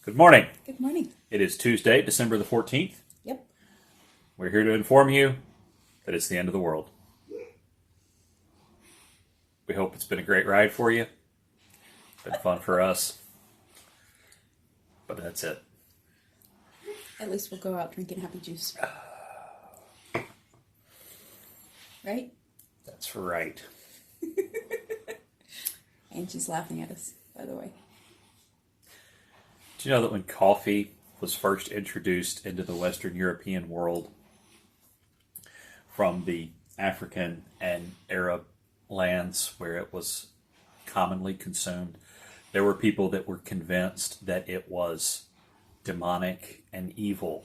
Good morning. Good morning. It is Tuesday, December the 14th. Yep. We're here to inform you that it's the end of the world. We hope it's been a great ride for you. Been fun for us. But that's it. At least we'll go out drinking happy juice. Right? That's right. And she's laughing at us, by the way. Do you know that when coffee was first introduced into the Western European world from the African and Arab lands where it was commonly consumed, there were people that were convinced that it was demonic and evil,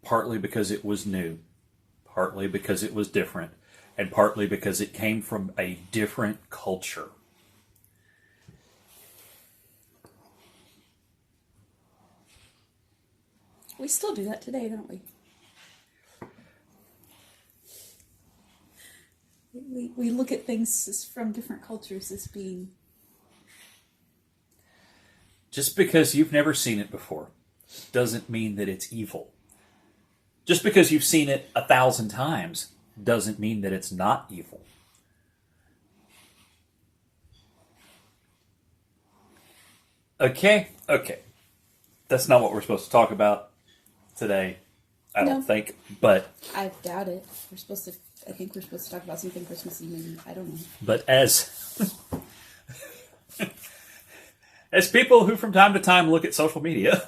partly because it was new, partly because it was different, and partly because it came from a different culture. We still do that today, don't we? We look at things from different cultures as being... Just because you've never seen it before doesn't mean that it's evil. Just because you've seen it 1,000 times doesn't mean that it's not evil. Okay. That's not what we're supposed to talk about today, I don't think, but... I doubt it. I think we're supposed to talk about something Christmassy, maybe. I don't know. But as people who from time to time look at social media,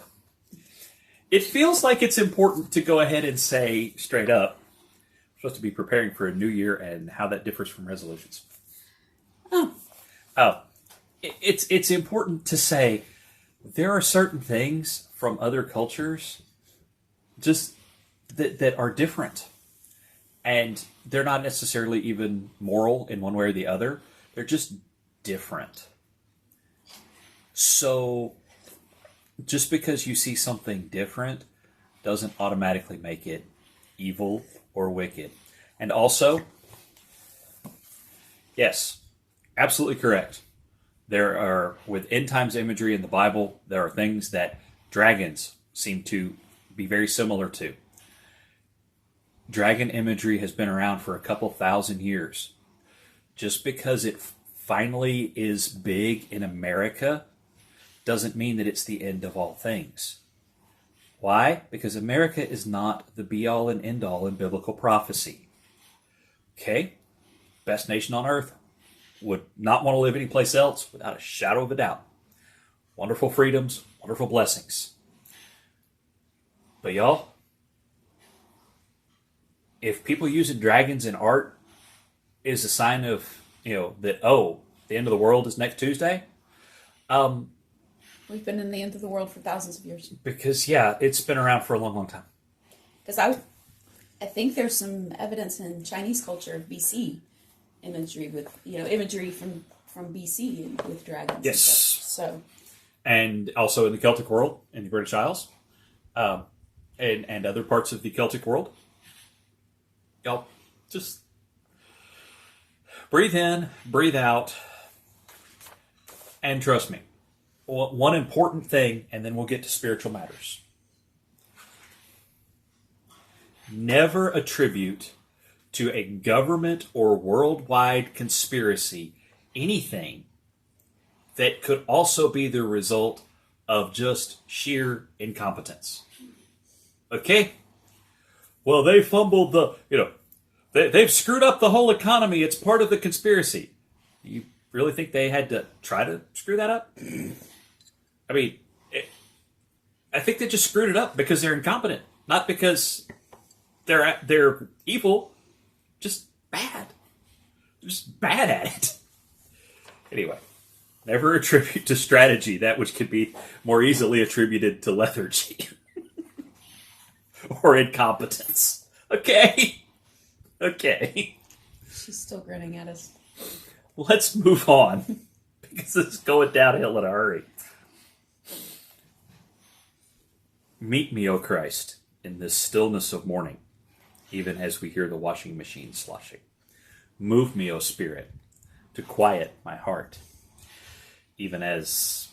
it feels like it's important to go ahead and say straight up, we're supposed to be preparing for a new year and how that differs from resolutions. It's important to say there are certain things from other cultures just that are different. And they're not necessarily even moral in one way or the other. They're just different. So just because you see something different doesn't automatically make it evil or wicked. And also, yes, absolutely correct. There are, with end times imagery in the Bible, there are things that dragons seem to be very similar to. Dragon imagery has been around for a couple thousand years. Just because it finally is big in America doesn't mean that it's the end of all things. Why? Because America is not the be-all and end-all in biblical prophecy. Okay? Best nation on earth. Would not want to live anyplace else without a shadow of a doubt. Wonderful freedoms, wonderful blessings. But y'all, if people using dragons in art is a sign of, that, the end of the world is next Tuesday, We've been in the end of the world for thousands of years. Because, it's been around for a long, long time. Because I think there's some evidence in Chinese culture of BC imagery with, imagery from BC and with dragons. Yes. And stuff. So. And also in the Celtic world, in the British Isles, and other parts of the Celtic world. Y'all, just breathe in, breathe out, and trust me. One important thing, and then we'll get to spiritual matters. Never attribute to a government or worldwide conspiracy anything that could also be the result of just sheer incompetence. Okay? Well, they fumbled they've screwed up the whole economy. It's part of the conspiracy. You really think they had to try to screw that up? I mean, I think they just screwed it up because they're incompetent, not because they're evil. Just bad. They're just bad at it. Anyway, never attribute to strategy that which could be more easily attributed to lethargy or incompetence. Okay? She's still grinning at us. Let's move on because it's going downhill in a hurry. Meet me, O Christ, in this stillness of morning, even as we hear the washing machine sloshing. Move me, O Spirit, to quiet my heart, even as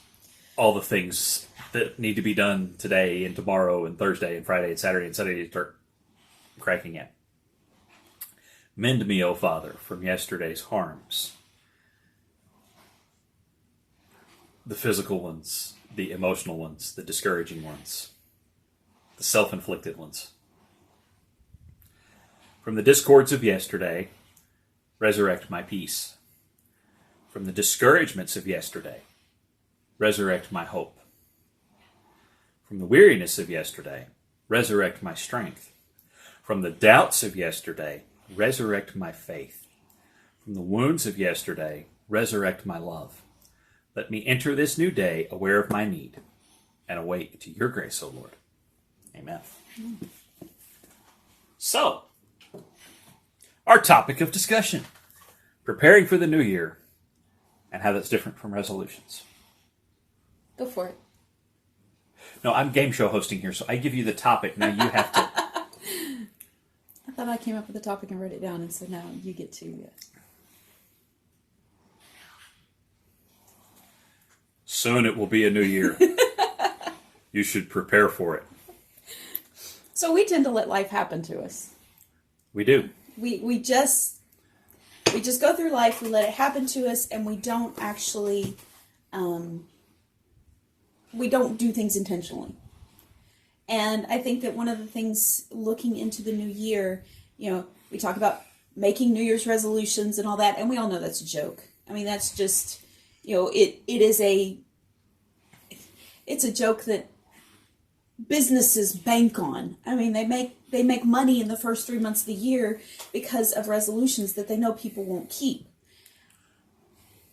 all the things that need to be done today and tomorrow and Thursday and Friday and Saturday and Sunday to start cracking in. Mend me, O Father, from yesterday's harms. The physical ones, the emotional ones, the discouraging ones, the self-inflicted ones. From the discords of yesterday, resurrect my peace. From the discouragements of yesterday, resurrect my hope. From the weariness of yesterday, resurrect my strength. From the doubts of yesterday, resurrect my faith. From the wounds of yesterday, resurrect my love. Let me enter this new day aware of my need and awake to your grace, O Lord. Amen. So, our topic of discussion, preparing for the new year and how that's different from resolutions. Go for it. No, I'm game show hosting here, so I give you the topic. Now you have to... I thought I came up with the topic and wrote it down, and so now you get to... Soon it will be a new year. You should prepare for it. So we tend to let life happen to us. We do. We just go through life, we let it happen to us, and we don't actually... we don't do things intentionally. And I think that one of the things looking into the new year, we talk about making New Year's resolutions and all that, and we all know that's a joke. I mean, that's just, it's a joke that businesses bank on. I mean, they make money in the first 3 months of the year because of resolutions that they know people won't keep.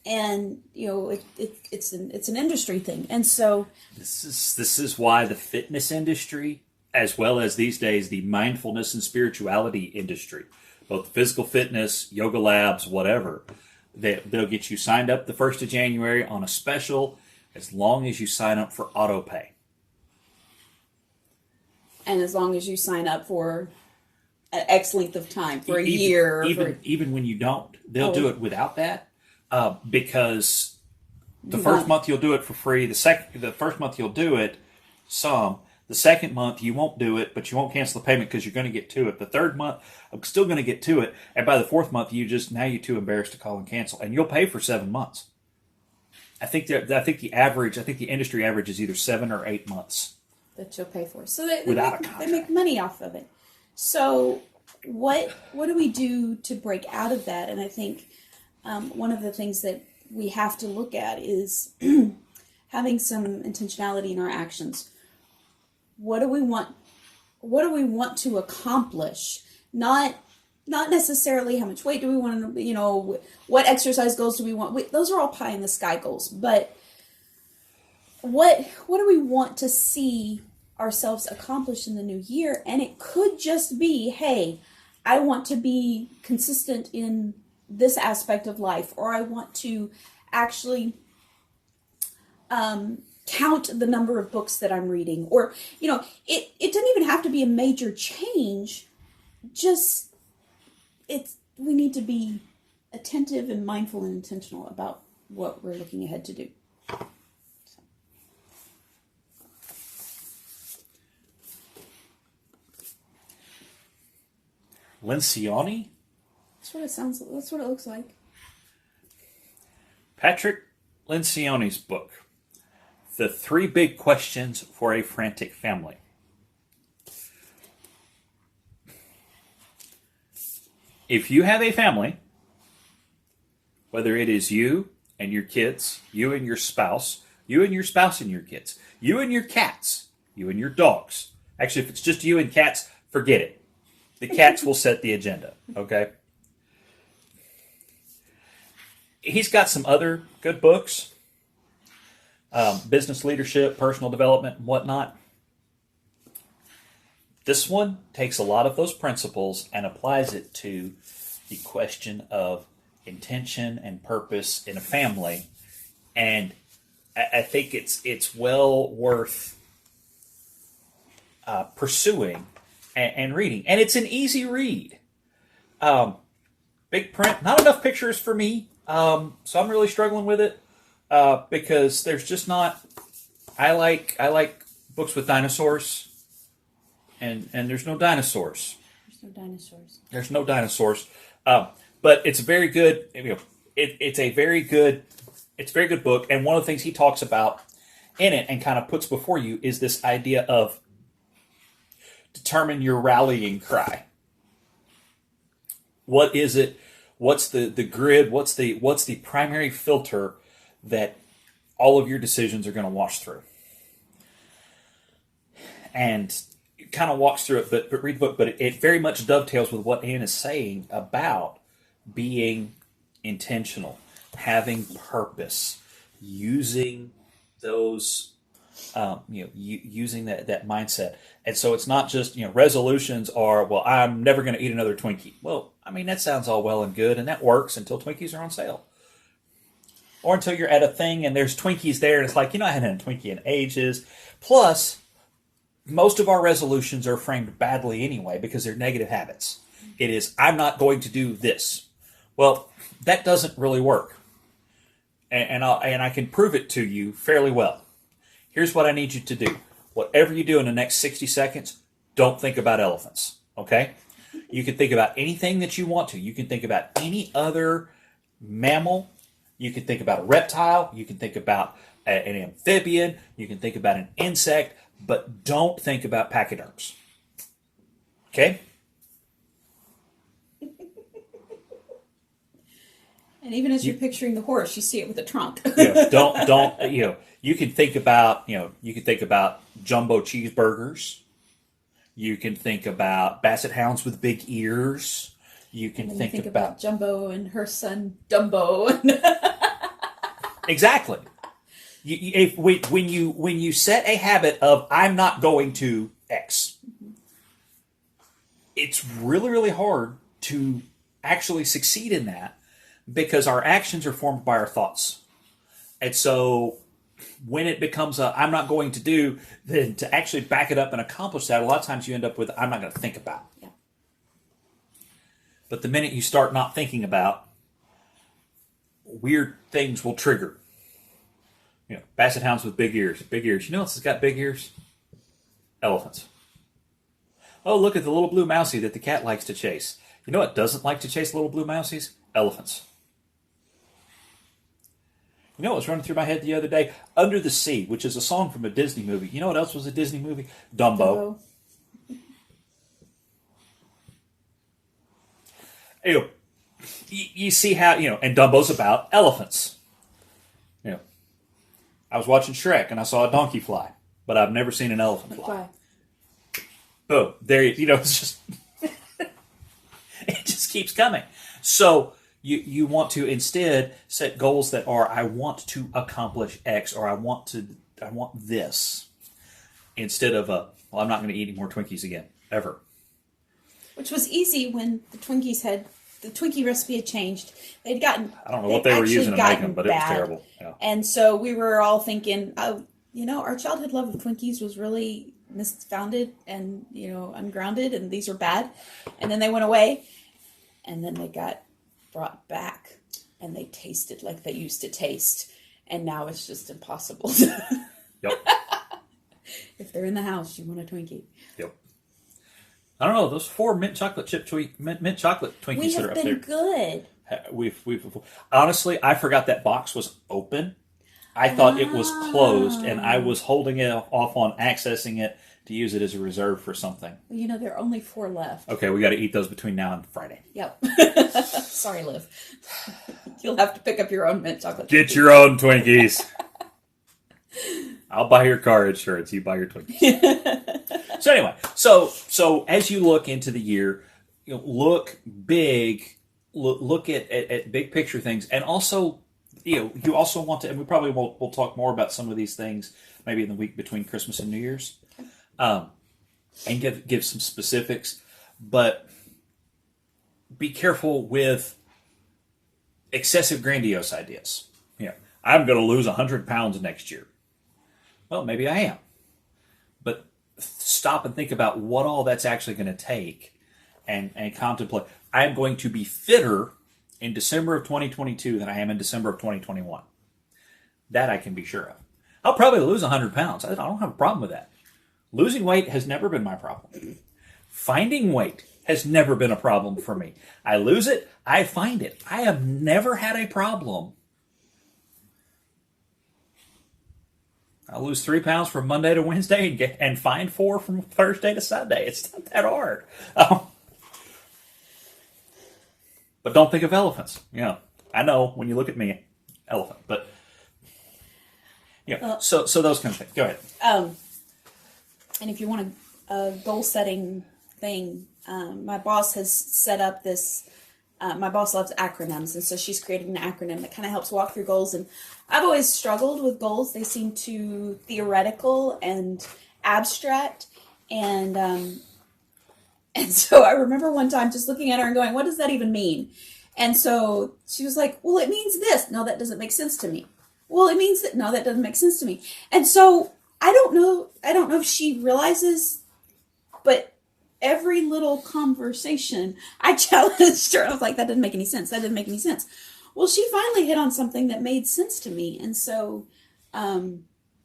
And it's an industry thing, and so this is why the fitness industry, as well as these days the mindfulness and spirituality industry, both physical fitness, yoga labs, whatever, they'll get you signed up the 1st of January on a special, as long as you sign up for auto pay, and as long as you sign up for an X length of time for a year, even when you don't, they'll do it without that. Because the first month you'll do it for free. The first month you'll do it some. The second month you won't do it, but you won't cancel the payment because you're going to get to it. The third month I'm still going to get to it, and by the fourth month you're too embarrassed to call and cancel, and you'll pay for 7 months. I think the industry average is either 7 or 8 months that you'll pay for. So they make money off of it. So what do we do to break out of that? And I think. One of the things that we have to look at is having some intentionality in our actions. What do we want? What do we want to accomplish? Not necessarily how much weight do we want to, what exercise goals do we want? Those are all pie in the sky goals. But what do we want to see ourselves accomplish in the new year? And it could just be, hey, I want to be consistent in this aspect of life, or I want to actually count the number of books that I'm reading, or it doesn't even have to be a major change. Just we need to be attentive and mindful and intentional about what we're looking ahead to do. Lencioni? That's what it looks like. Patrick Lencioni's book, The 3 Big Questions for a Frantic Family. If you have a family, whether it is you and your kids, you and your spouse and your kids, you and your cats, you and your dogs. Actually, if it's just you and cats, forget it. The cats will set the agenda, okay? He's got some other good books, business leadership, personal development, and whatnot. This one takes a lot of those principles and applies it to the question of intention and purpose in a family. And I think it's well worth pursuing and reading. And it's an easy read. Big print, not enough pictures for me. So I'm really struggling with it because there's just not I like books with dinosaurs, and there's no dinosaurs. There's no dinosaurs. There's no dinosaurs, but it's a very good. It's a very good. It's a very good book, and one of the things he talks about in it and kind of puts before you is this idea of determine your rallying cry. What is it? What's the grid? What's the primary filter that all of your decisions are going to wash through? And it kind of walks through it, but read the book. But it very much dovetails with what Ann is saying about being intentional, having purpose, using those, using that mindset. And so it's not just, resolutions are, well, I'm never going to eat another Twinkie. Well, I mean, that sounds all well and good, and that works until Twinkies are on sale. Or until you're at a thing and there's Twinkies there, and it's like, I hadn't had a Twinkie in ages. Plus, most of our resolutions are framed badly anyway because they're negative habits. It is, I'm not going to do this. Well, that doesn't really work. And I can prove it to you fairly well. Here's what I need you to do. Whatever you do in the next 60 seconds, don't think about elephants, okay? You can think about anything that you want to. You can think about any other mammal. You can think about a reptile. You can think about an amphibian. You can think about an insect. But don't think about pachyderms. Okay? And even as you're picturing the horse, you see it with a trunk. Don't you can think about, jumbo cheeseburgers. You can think about basset hounds with big ears. You can think about Jumbo and her son Dumbo. Exactly. When you set a habit of I'm not going to X, it's really, really hard to actually succeed in that because our actions are formed by our thoughts. And so when it becomes a I'm not going to do, then to actually back it up and accomplish that, a lot of times you end up with I'm not going to think about. Yeah. But the minute you start not thinking about, weird things will trigger. Basset hounds with big ears. Big ears. You know what's got big ears? Elephants. Oh, look at the little blue mousie that the cat likes to chase. You know what doesn't like to chase little blue mousies? Elephants. You know what was running through my head the other day? Under the Sea, which is a song from a Disney movie. You know what else was a Disney movie? Dumbo. You see how, and Dumbo's about elephants. I was watching Shrek and I saw a donkey fly, but I've never seen an elephant fly. Boom. There, it's just, it just keeps coming. So you want to instead set goals that are, I want to accomplish X, or I want this, instead of I'm not going to eat any more Twinkies again, ever. Which was easy when the Twinkie recipe had changed. I don't know what they were using to make them, but it was terrible. Yeah. And so we were all thinking, our childhood love of Twinkies was really misfounded and, ungrounded, and these are bad. And then they went away, and then they got brought back, and they tasted like they used to taste. And now it's just impossible. Yep. If they're in the house, you want a Twinkie. Yep. I don't know, those 4 mint chocolate Twinkies that are up there. We've been good. We've honestly, I forgot that box was open. I thought it was closed, and I was holding it off on accessing it to use it as a reserve for something. Well, there are only 4 left. Okay, we got to eat those between now and Friday. Yep. Sorry, Liv. You'll have to pick up your own mint chocolate. Get your own Twinkies. I'll buy your car insurance. You buy your Twinkies. So anyway, so as you look into the year, look big. Look at big picture things, and also, you also want to. And we probably we'll talk more about some of these things maybe in the week between Christmas and New Year's, and give some specifics. But be careful with excessive grandiose ideas. I'm going to lose 100 pounds next year. Well, maybe I am. But stop and think about what all that's actually going to take and contemplate. I'm going to be fitter in December of 2022 than I am in December of 2021. That I can be sure of. I'll probably lose 100 pounds. I don't have a problem with that. Losing weight has never been my problem. Finding weight has never been a problem for me. I lose it, I find it. I have never had a problem. I'll lose 3 pounds from Monday to Wednesday and find 4 from Thursday to Sunday. It's not that hard. But don't think of elephants. I know when you look at me, elephant. But so those kind of things. Go ahead. And if you want a goal setting thing, my boss has set up this. My boss loves acronyms, and so she's created an acronym that kind of helps walk through goals. And I've always struggled with goals. They seem too theoretical and abstract. And so I remember one time just looking at her and going, what does that even mean? And so she was like, well, it means this. No, that doesn't make sense to me. Well, it means that. No, that doesn't make sense to me. And so I don't know if she realizes, but every little conversation I challenged her. I was like, that didn't make any sense. That didn't make any sense. Well, she finally hit on something that made sense to me. And so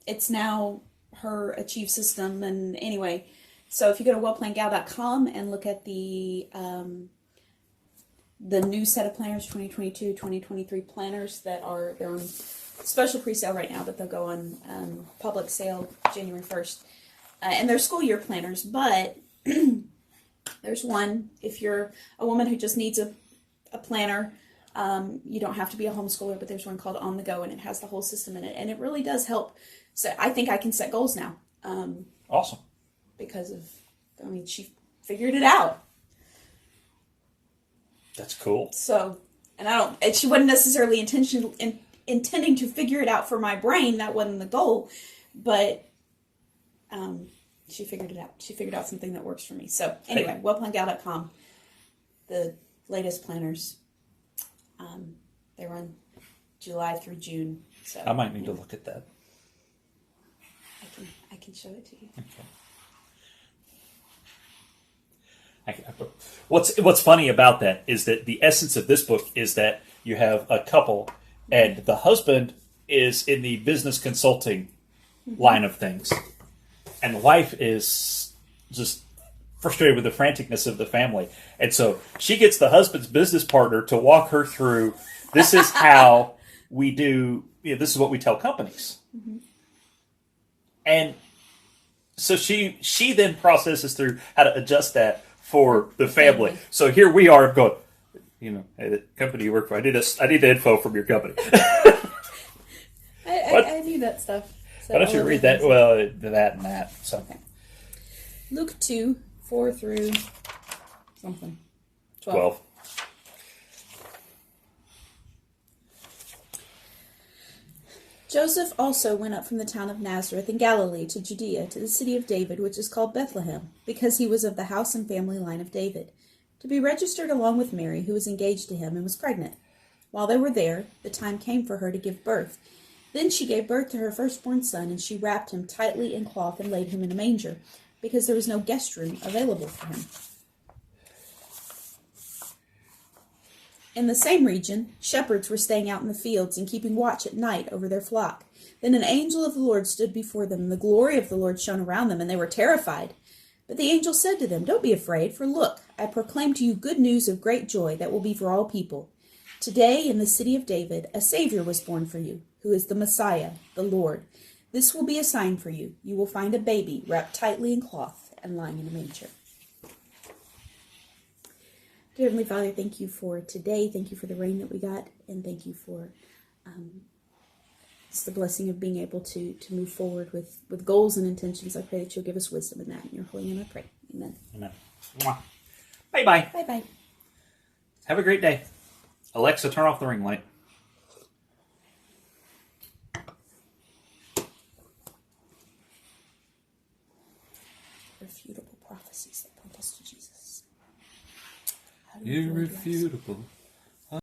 it's now her Achieve system. And anyway, so if you go to wellplannedgal.com and look at the new set of planners, 2022, 2023 planners they're on special pre-sale right now, but they'll go on public sale January 1st. And they're school year planners, but there's one, if you're a woman who just needs a planner, you don't have to be a homeschooler, but there's one called On the Go, and it has the whole system in it. And it really does help. So I think I can set goals now. Awesome. Because she figured it out. That's cool. So, and she wasn't necessarily intending to figure it out for my brain. That wasn't the goal, but she figured it out. She figured out something that works for me. So anyway, wellplannedgal.com, the latest planners, they run July through June. So I might need to look at that. I can show it to you. Okay. What's funny about that is that the essence of this book is that you have a couple, and the husband is in the business consulting line of things, and the wife is just frustrated with the franticness of the family, and so she gets the husband's business partner to walk her through. This is how we do. This is what we tell companies, and so she then processes through how to adjust that for the family. So here we are going, hey, the company you work for, I need the info from your company. I knew that stuff. So why don't you read that? Well, that and that. So. Okay. Luke 2, 4 through something. 12. Joseph also went up from the town of Nazareth in Galilee to Judea, to the city of David, which is called Bethlehem, because he was of the house and family line of David, to be registered along with Mary, who was engaged to him and was pregnant. While they were there, the time came for her to give birth. Then she gave birth to her firstborn son, and she wrapped him tightly in cloth and laid him in a manger, because there was no guest room available for him. In the same region, shepherds were staying out in the fields and keeping watch at night over their flock. Then an angel of the Lord stood before them, and the glory of the Lord shone around them, and they were terrified. But the angel said to them, "Don't be afraid, for look, I proclaim to you good news of great joy that will be for all people. Today, in the city of David, a Savior was born for you, who is the Messiah, the Lord. This will be a sign for you. You will find a baby wrapped tightly in cloth and lying in a manger." Dear Heavenly Father, thank you for today. Thank you for the rain that we got, and thank you for just the blessing of being able to move forward with goals and intentions. I pray that you'll give us wisdom in that. In your holy name I pray. Amen. Amen. Bye-bye. Bye-bye. Have a great day. Alexa, turn off the ring light. Irrefutable prophecies that point us to Jesus. Irrefutable.